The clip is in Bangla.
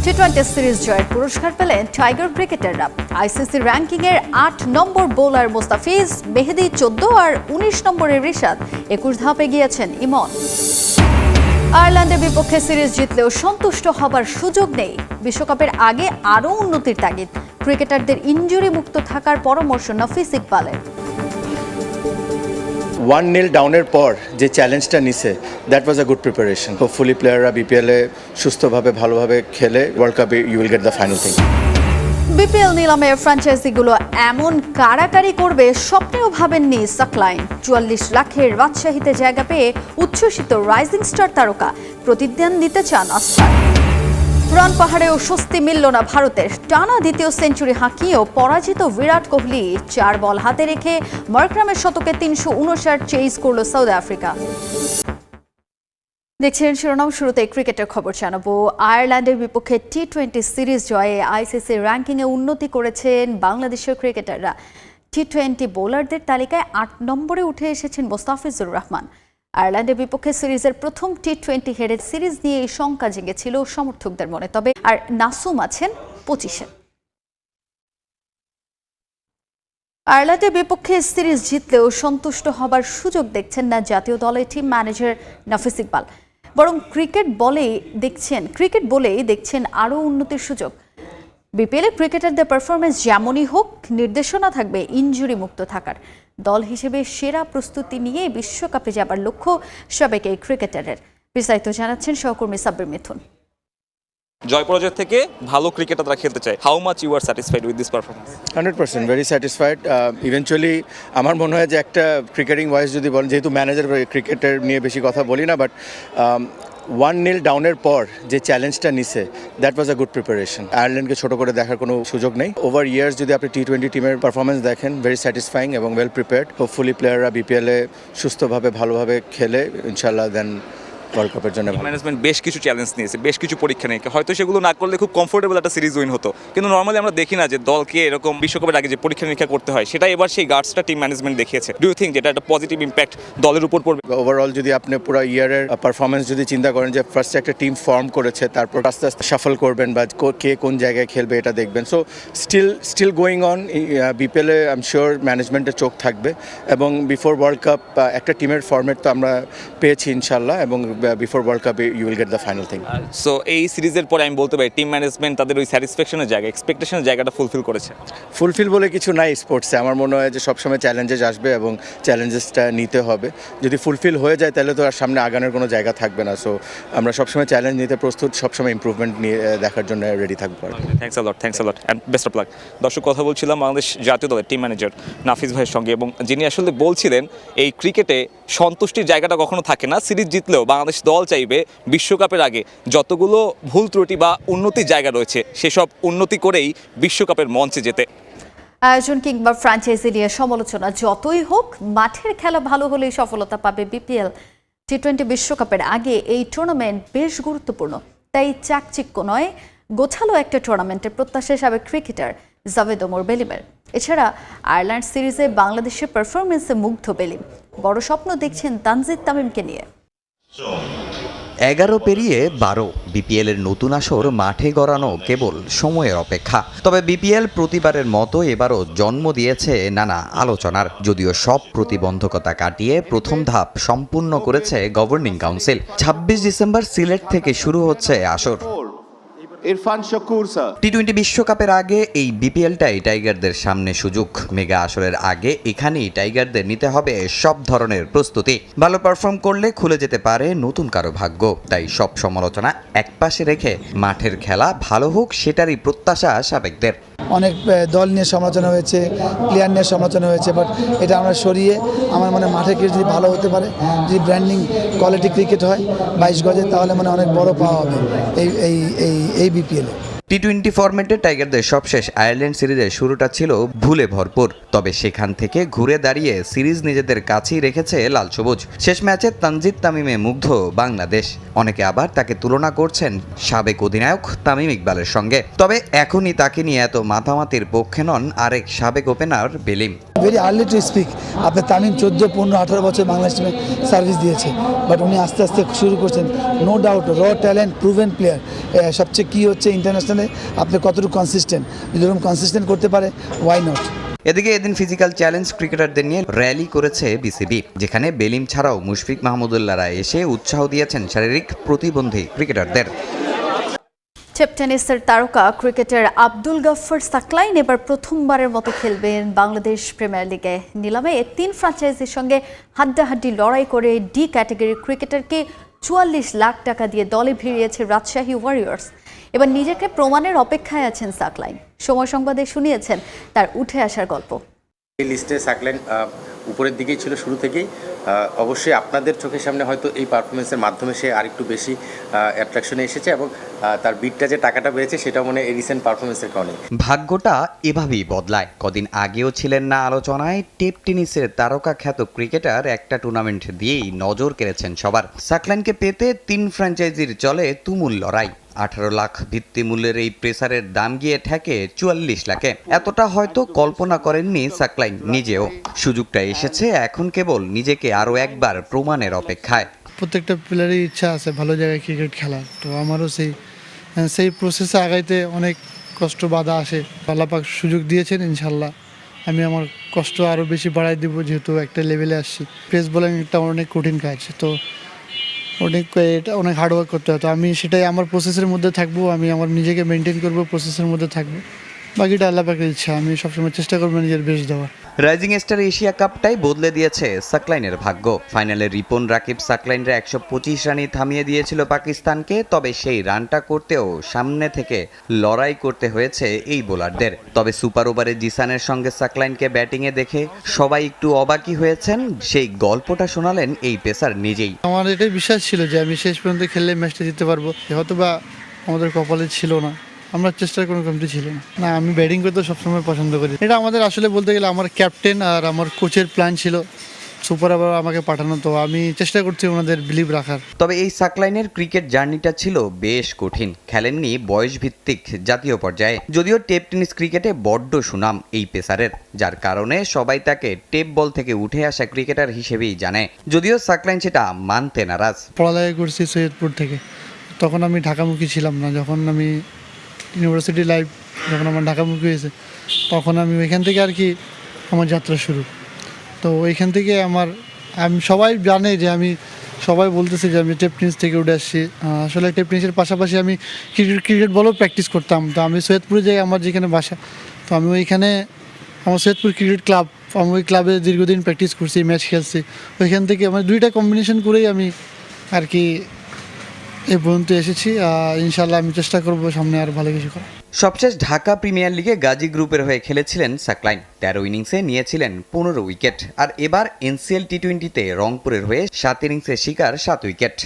টি-20 সিরিজ জয়ের পুরস্কার পেলেন টাইগার ক্রিকেটাররা। আইসিসি র্যাঙ্কিংয়ের 8 নম্বর বোলার মোস্তাফিজ, মেহেদী 14 আর 19 নম্বরের রিশাদ 21 ধাপে গিয়েছেন ইমন। আয়ারল্যান্ডের বিপক্ষে সিরিজ জিতলেও সন্তুষ্ট হবার সুযোগ নেই। বিশ্বকাপের আগে আরও উন্নতির তাগিদ। ক্রিকেটারদের ইনজুরি মুক্ত থাকার পরামর্শ নাফিস ইকবালের। 1-0 ডাউনের পর যে চ্যালেঞ্জটা নিছে, that was a good preparation. Hopefully প্লেয়াররা বিপিএলে সুস্থভাবে ভালোভাবে খেলে ওয়ার্ল্ড কাপে you will get the final thing. BPL নিলামের ফ্র্যাঞ্চাইজিগুলো এমন কাড়াকাড়ি করবে স্বপ্নেও ভাবেননি সাকলাইন। 44 লাখের রাজশাহীতে জায়গা পেয়ে উচ্ছ্বসিত রাইজিং স্টার তারকা, প্রতিদান দিতে চান আস্থার। রান পাহাড়েও স্বস্তি মিলল না ভারতের। টানা দ্বিতীয় সেঞ্চুরি হাঁকিয়েও পরাজিত বিরাট কোহলি। 4 বল হাতে রেখে মার্করামের শতকে 359 চেজ করল সাউথ আফ্রিকা। দেখছেন শিরোনাম, শুরুতে ক্রিকেটের খবর জানাবো। আয়ারল্যান্ডের বিপক্ষে টি-20 সিরিজ জয়ে আইসিসি র্যাঙ্কিংয়ে উন্নতি করেছেন বাংলাদেশের ক্রিকেটাররা। টি-20 বোলারদের তালিকায় 8 নম্বরে উঠে এসেছেন মোস্তাফিজুর রহমান। আয়ারল্যান্ডের বিপক্ষে সিরিজের প্রথম টি-20 হেরে সিরিজ নিয়ে এই শঙ্কা জেগেছিল সমর্থকদের মনে। তবে আর নাসুম আছেন 25-এ। আয়ারল্যান্ডের বিপক্ষে সিরিজ জিতলেও সন্তুষ্ট হবার সুযোগ দেখছেন না জাতীয় দলের টিম ম্যানেজার নাফিস ইকবাল। বরং ক্রিকেট বলেই দেখছেন আরও উন্নতির সুযোগ। বিপিএলে ক্রিকেটারদের পারফরমেন্স যেমনই হোক, নির্দেশনা থাকবে ইনজুরি মুক্ত থাকার। দল হিসেবে সেরা প্রস্তুতি নিয়ে বিশ্বকাপে যাবার লক্ষ্য সাবেক এই ক্রিকেটারের। বিস্তারিত জানাচ্ছেন সহকর্মী সাব্বির মিথুন। জয় পরাজয় থেকে ভালো ক্রিকেটার তারা খেলতে চায়। How much you are satisfied with this performance? 100% very satisfied. Eventually আমার মনে হয় যে একটা ক্রিকেটিং ওয়াইজ যদি বলেন, যেহেতু ম্যানেজার ক্রিকেটের নিয়ে বেশি কথা বলি না, বাট 1-0 ডাউনের পর যে চ্যালেঞ্জটা নিছে, that was a good preparation. আয়ারল্যান্ডকে ছোট করে দেখার কোনো সুযোগ নেই। ওভার ইয়ার্স যদি আপনি টি-20 টিমের পারফরমেন্স দেখেন, ভেরি স্যাটিসফাইং এবং ওয়েল প্রিপেয়ার্ড। হোপফুলি প্লেয়াররা বিপিএলে সুস্থভাবে ভালোভাবে খেলে ইনশাল্লাহ দেন ওয়ার্ল্ড কাপের জন্য। ম্যানেজমেন্ট বেশ কিছু চ্যালেঞ্জ নিয়েছে, বেশ কিছু পরীক্ষা নিয়ে, হয়তো সেগুলো না করলে খুব কমফোর্টেবল একটা সিরিজ উইন হতো, কিন্তু নর্মালি আমরা দেখি না যে দলকে এরকম বিশ্বকাপের আগে যে পরীক্ষা নিরীক্ষা করতে হয়, সেটা এবার সেই গার্ডসটা টিম ম্যানেজমেন্ট দেখিয়েছে। ডু ইউ থিঙ্ক যেটা একটা পজিটিভ ইম্প্যাক্ট দলের উপর পড়বে? ওভারঅল যদি আপনি পুরো ইয়ারের পারফরমেন্স যদি চিন্তা করেন, যে ফার্স্টে একটা টিম ফর্ম করেছে, তারপর আস্তে আস্তে শাফল করবেন বা কে কোন জায়গায় খেলবে এটা দেখবেন। So still going on. বিপিএলে আই এম শিওর ম্যানেজমেন্টের চোখ থাকবে এবং বিফোর ওয়ার্ল্ড কাপ একটা টিমের ফর্মেট তো আমরা পেয়েছি ইনশাল্লাহ, এবং before world cup you will get the final thing. So এই সিরিজের পরে আমি বলতে পারি টিম ম্যানেজমেন্ট তাদের ওই স্যাটিসফ্যাকশনের জায়গা, এক্সপেকটেশনের জায়গাটা ফুলফিল করেছে। ফুলফিল বলে কিছু নাই স্পোর্টসে। আমার মনে হয় যে সবসময় চ্যালেঞ্জেস আসবে এবং চ্যালেঞ্জেসটা নিতে হবে। যদি ফুলফিল হয়ে যায় তাহলে তো আর সামনে আগানোর কোনো জায়গা থাকবে না। সো আমরা সবসময় চ্যালেঞ্জ নিতে প্রস্তুত, সবসময় ইমপ্রুভমেন্ট নিয়ে দেখার জন্য রেডি থাকবো। Thanks a lot and best of luck. দর্শক, কথা বলছিলাম বাংলাদেশ জাতীয় দলের টিম ম্যানেজার নাফিস ভাইয়ের সঙ্গে, এবং যিনি আসলে বলছিলেন এই ক্রিকেটে সন্তুষ্টির জায়গাটা কখনো থাকে না। সিরিজ জিতলেও বাংলাদেশ দল চাইবে বিশ্বকাপের আগে যতগুলো ভুল ত্রুটি বা উন্নতির জায়গা রয়েছে, সেসব উন্নতি করেই বিশ্বকাপের মঞ্চে যেতে। আয়োজন কিংবা ফ্র্যাঞ্চাইজি নিয়ে সমালোচনা যতই হোক, মাঠের খেলা ভালো হলেই সফলতা পাবে বিপিএল। টি-20 বিশ্বকাপের আগে এই টুর্নামেন্ট বেশ গুরুত্বপূর্ণ, তাই চাকচিক্য নয়, গোছালো একটা টুর্নামেন্টের প্রত্যাশা সাবেক ক্রিকেটার জাভেদ ওমর বেলিমের। এছাড়া আয়ারল্যান্ড সিরিজে বাংলাদেশের পারফরমেন্সে মুগ্ধ বেলিম। বড় স্বপ্ন দেখছেন তানজিদ তামিমকে নিয়ে। 11 পেরিয়ে 12, বিপিএলের নতুন আসর মাঠে গড়ানো কেবল সময়ের অপেক্ষা। তবে বিপিএল প্রতিবারের মতো এবারও জন্ম দিয়েছে নানা আলোচনার। যদিও সব প্রতিবন্ধকতা কাটিয়ে প্রথম ধাপ সম্পূর্ণ করেছে গভর্নিং কাউন্সিল। 26 ডিসেম্বর সিলেট থেকে শুরু হচ্ছে আসর। টি-20 বিশ্বকাপের আগে এই বিপিএলটাই টাইগারদের সামনে সুযোগ। মেগা আসরের আগে এখানেই টাইগারদের নিতে হবে সব ধরনের প্রস্তুতি। ভালো পারফর্ম করলে খুলে যেতে পারে নতুন কারো ভাগ্য। তাই সব সমালোচনা একপাশে রেখে মাঠের খেলা ভালো হোক, সেটারই প্রত্যাশা সাবেকদের। অনেক দল নিয়ে সমালোচনা হয়েছে, প্লেয়ার নিয়ে সমালোচনা হয়েছে, বাট এটা আমরা সরিয়ে আমার মনে মাঠে ক্রিকেট যদি ভালো হতে পারে, যদি ব্র্যান্ডিং কোয়ালিটি ক্রিকেট হয় 22 গজে, তাহলে মানে অনেক বড় পাওয়া হবে এই বিপিএলে। টি-20 ফরম্যাটে টাইগারদের সবশেষ আয়ারল্যান্ড সিরিজের শুরুটা ছিল ভুলে ভরপুর, তবে সেখান থেকে ঘুরে দাঁড়িয়ে সিরিজ নিজেদের কাছেই রেখেছে লাল সবুজ। শেষ ম্যাচে তানজিদ তামিমে মুগ্ধ বাংলাদেশ, অনেকে আবার তাকে তুলনা করছেন সাবেক অধিনায়ক তামিম ইকবালের সঙ্গে। তবে এখনই তাকে নিয়ে এত মাতামাতির পক্ষে নন আরেক সাবেক opener Belim. Very early to speak. আপনার তামিম 14, 15, 18 বছর বাংলাদেশ টিমে সার্ভিস দিয়েছে, বাট উনি আস্তে আস্তে শুরু করছেন। নো ডাউট র ট্যালেন্ট, প্রুভেন প্লেয়ার। সবচেয়ে কী হচ্ছে ইন্টারন্যাশনালে আপনি কতটুকু কনসিস্টেন্ট, যদি এরকম কনসিস্টেন্ট করতে পারে, ওয়াই নট। এদিকে এদিন ফিজিক্যাল চ্যালেঞ্জ ক্রিকেটারদের নিয়ে র্যালি করেছে বিসিবি, যেখানে বেলিম ছাড়াও মুশফিক মাহমুদুল্লাহরা এসে উৎসাহ দিয়েছেন শারীরিক প্রতিবন্ধী ক্রিকেটারদের। টেনিসের তারকা ক্রিকেটার আব্দুল গফফর সাকলাইন এবার প্রথমবারের মতো খেলবেন বাংলাদেশ প্রিমিয়ার লিগে। নিলামে 3 ফ্র্যাঞ্চাইজির সঙ্গে হাড্ডাহাড্ডি লড়াই করে ডি ক্যাটাগরির ক্রিকেটারকে 44 লাখ টাকা দিয়ে দলে ভিড়িয়েছে রাজশাহী ওয়ারিয়র্স। এবার নিজেকে প্রমাণের অপেক্ষায় আছেন সাকলাইন। সময় সংবাদে শুনিয়েছেন তার উঠে আসার গল্প। এই লিস্টে সাকলাইন উপরের দিকেই ছিল শুরু থেকেই। অবশ্যই আপনাদের চোখের সামনে হয়তো এই পারফরমেন্সের মাধ্যমে সে আরেকটু বেশি অ্যাট্রাকশনে এসেছে এবং তার বিটটা যে টাকাটা বেড়েছে সেটা মনে এই রিসেন্ট পারফরমেন্সের কারণে। ভাগ্যটা এভাবেই বদলায়। কদিন আগেও ছিলেন না আলোচনায় টেপ টেনিসের তারকা খ্যাত ক্রিকেটার, একটা টুর্নামেন্ট দিয়েই নজর কেড়েছেন সবার। সাকলাইনকে পেতে 3 ফ্র্যাঞ্চাইজির চলে তুমুল লড়াই। 18 লাখ ভিত্তিমূল্যের এই প্রেসারের দাম গিয়ে ঠেকে 44 লাখে। এতটা হয়তো কল্পনা করেননি সাকলাইন নিজেও। সুযোগটা এসেছে, এখন কেবল নিজেকে আরও একবার প্রমাণের অপেক্ষায়। প্রত্যেকটা প্লেয়ারের ইচ্ছা আছে ভালো জায়গায় ক্রিকেট খেলার, তো আমারও সেই প্রসেসে আগাইতে অনেক কষ্ট বাধা আসে। আল্লাহ পাক সুযোগ দিয়েছেন, ইনশাল্লাহ আমি আমার কষ্ট আরও বেশি বাড়াই দেবো, যেহেতু একটা লেভেলে আসছি। পেস বোলিং একটা অনেক কঠিন কাজ, তো এটা অনেক হার্ডওয়ার্ক করতে হয়। তো আমি সেটাই আমার প্রসেসের মধ্যে থাকবো, আমি আমার নিজেকে মেনটেন করবো, প্রসেসের মধ্যে থাকবো। বাকিটা আল্লাহ পাকের ইচ্ছা, আমি সবসময় চেষ্টা করবো নিজের বেস্ট দেওয়ার। রাইজিং স্টার এশিয়া কাপটাই বদলে দিয়েছে সাকলাইনের ভাগ্য। ফাইনালে রিপন রাকিব সাকলাইনরা 125 রানে থামিয়ে দিয়েছিল পাকিস্তানকে, তবে সেই রানটা করতেও সামনে থেকে লড়াই করতে হয়েছে এই বোলারদের। তবে সুপার ওভারে জিসানের সঙ্গে সাকলাইনকে ব্যাটিংয়ে দেখে সবাই একটু অবাকই হয়েছেন। সেই গল্পটা শোনালেন এই পেসার নিজেই। আমার এটাই বিশ্বাস ছিল যে আমি শেষ পর্যন্ত খেললে ম্যাচটা জিততে পারবো, হয়তো বা আমাদের কপালে ছিল না, আমরা চেষ্টার কোনো কমতি ছিল না। আমি ব্যাটিং করতে সবসময় পছন্দ করি। এটা আমাদের আসলে বলতে গেলে আমার ক্যাপ্টেন আর আমার কোচের প্ল্যান ছিল সুপার ওভার আমাকে পাঠানো, তো আমি চেষ্টা করছি ওনাদের বিলিভ রাখার। তবে এই সাকলাইনের ক্রিকেট জার্নিটা ছিল বেশ কঠিন। খেলেননি বয়স ভিত্তিক জাতীয় পর্যায়ে, যদিও টেপ টেনিস ক্রিকেটে বড্ড সুনাম এই পেসারের, যার কারণে সবাই তাকে টেপ বল থেকে উঠে আসা ক্রিকেটার হিসেবেই জানে। যদিও সাকলাইন সেটা মানতে নারাজ। পড়ালেখা করছি সৈয়দপুর থেকে, তখন আমি ঢাকামুখী ছিলাম না। যখন আমি ইউনিভার্সিটি লাইফ যখন আমার ঢাকামুখী হয়েছে, তখন আমি ওইখান থেকে আর কি আমার যাত্রা শুরু। তো ওইখান থেকে আমি সবাই জানে যে সবাই বলতেছে যে আমি টেপ টেনিস থেকে উঠে আসছি। আসলে টেপ টেনিসের পাশাপাশি আমি ক্রিকেট বলও প্র্যাকটিস করতাম। তো আমি সৈয়দপুরে যাই, আমার যেখানে বাসা, তো আমি ওইখানে আমার সৈয়দপুর ক্রিকেট ক্লাব, আমি ওই ক্লাবে দীর্ঘদিন প্র্যাকটিস করছি, ম্যাচ খেলছি। ওইখান থেকে আমার 2টা কম্বিনেশন করেই আমি আর কি এই পর্যন্ত এসেছি। ইনশাল্লাহ আমি চেষ্টা করবো সামনে আর ভালো কিছু করার। সবশেষ ঢাকা প্রিমিয়ার লিগে গাজী গ্রুপের হয়ে খেলেছিলেন সাকলাইন। 13 ইনিংসে নিয়েছিলেন 15 উইকেট। আর এবার এনসিএল টি-20তে রংপুরের হয়ে 7 ইনিংসে শিকার 7 উইকেট।